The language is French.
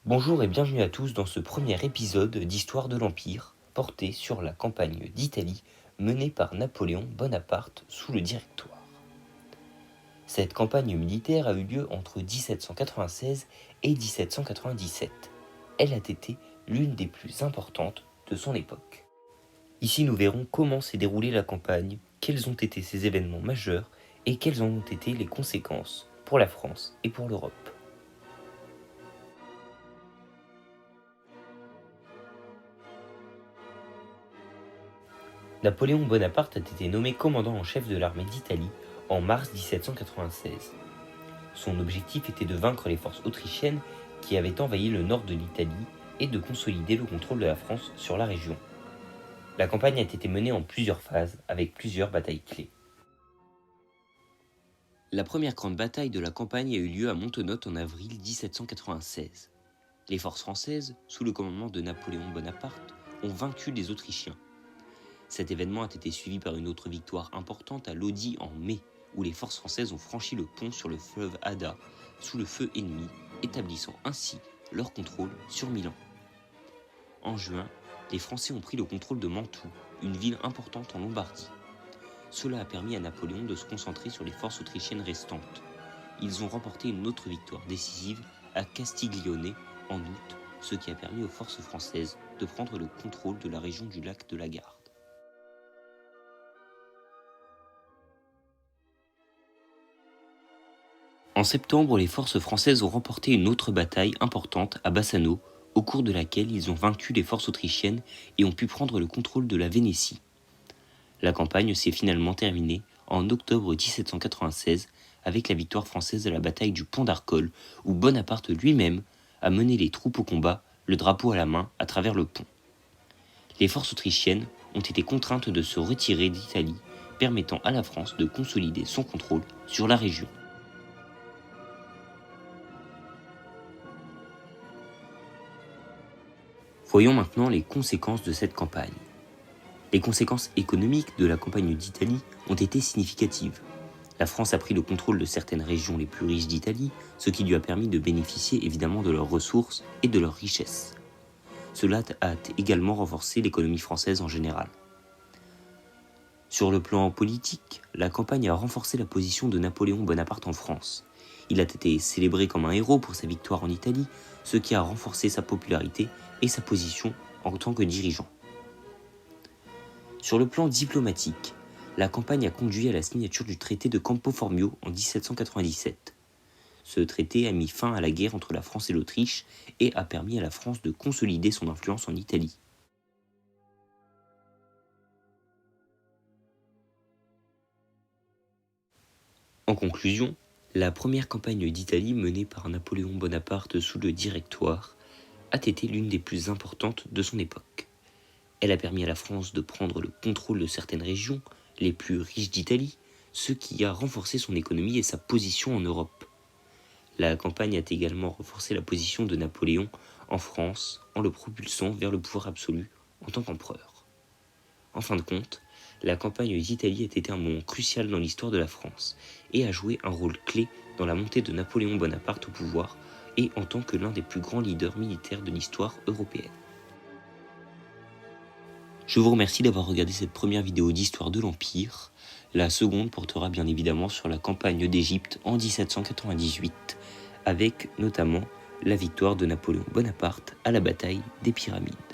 Bonjour et bienvenue à tous dans ce premier épisode d'Histoire de l'Empire, porté sur la campagne d'Italie menée par Napoléon Bonaparte sous le Directoire. Cette campagne militaire a eu lieu entre 1796 et 1797. Elle a été l'une des plus importantes de son époque. Ici nous verrons comment s'est déroulée la campagne, quels ont été ses événements majeurs et quelles en ont été les conséquences pour la France et pour l'Europe. Napoléon Bonaparte a été nommé commandant en chef de l'armée d'Italie en mars 1796. Son objectif était de vaincre les forces autrichiennes qui avaient envahi le nord de l'Italie et de consolider le contrôle de la France sur la région. La campagne a été menée en plusieurs phases avec plusieurs batailles clés. La première grande bataille de la campagne a eu lieu à Montenotte en avril 1796. Les forces françaises, sous le commandement de Napoléon Bonaparte, ont vaincu les Autrichiens. Cet événement a été suivi par une autre victoire importante à Lodi en mai, où les forces françaises ont franchi le pont sur le fleuve Adda sous le feu ennemi, établissant ainsi leur contrôle sur Milan. En juin, les Français ont pris le contrôle de Mantoue, une ville importante en Lombardie. Cela a permis à Napoléon de se concentrer sur les forces autrichiennes restantes. Ils ont remporté une autre victoire décisive à Castiglione en août, ce qui a permis aux forces françaises de prendre le contrôle de la région du lac de la Garde. En septembre, les forces françaises ont remporté une autre bataille importante à Bassano, au cours de laquelle ils ont vaincu les forces autrichiennes et ont pu prendre le contrôle de la Vénétie. La campagne s'est finalement terminée en octobre 1796 avec la victoire française à la bataille du Pont d'Arcole, où Bonaparte lui-même a mené les troupes au combat, le drapeau à la main, à travers le pont. Les forces autrichiennes ont été contraintes de se retirer d'Italie, permettant à la France de consolider son contrôle sur la région. Voyons maintenant les conséquences de cette campagne. Les conséquences économiques de la campagne d'Italie ont été significatives. La France a pris le contrôle de certaines régions les plus riches d'Italie, ce qui lui a permis de bénéficier évidemment de leurs ressources et de leurs richesses. Cela a également renforcé l'économie française en général. Sur le plan politique, la campagne a renforcé la position de Napoléon Bonaparte en France. Il a été célébré comme un héros pour sa victoire en Italie, ce qui a renforcé sa popularité et sa position en tant que dirigeant. Sur le plan diplomatique, la campagne a conduit à la signature du traité de Campo Formio en 1797. Ce traité a mis fin à la guerre entre la France et l'Autriche et a permis à la France de consolider son influence en Italie. En conclusion, la première campagne d'Italie menée par Napoléon Bonaparte sous le Directoire a été l'une des plus importantes de son époque. Elle a permis à la France de prendre le contrôle de certaines régions, les plus riches d'Italie, ce qui a renforcé son économie et sa position en Europe. La campagne a également renforcé la position de Napoléon en France en le propulsant vers le pouvoir absolu en tant qu'empereur. En fin de compte, la campagne d'Italie a été un moment crucial dans l'histoire de la France et a joué un rôle clé dans la montée de Napoléon Bonaparte au pouvoir et en tant que l'un des plus grands leaders militaires de l'histoire européenne. Je vous remercie d'avoir regardé cette première vidéo d'Histoire de l'Empire. La seconde portera bien évidemment sur la campagne d'Égypte en 1798, avec notamment la victoire de Napoléon Bonaparte à la bataille des Pyramides.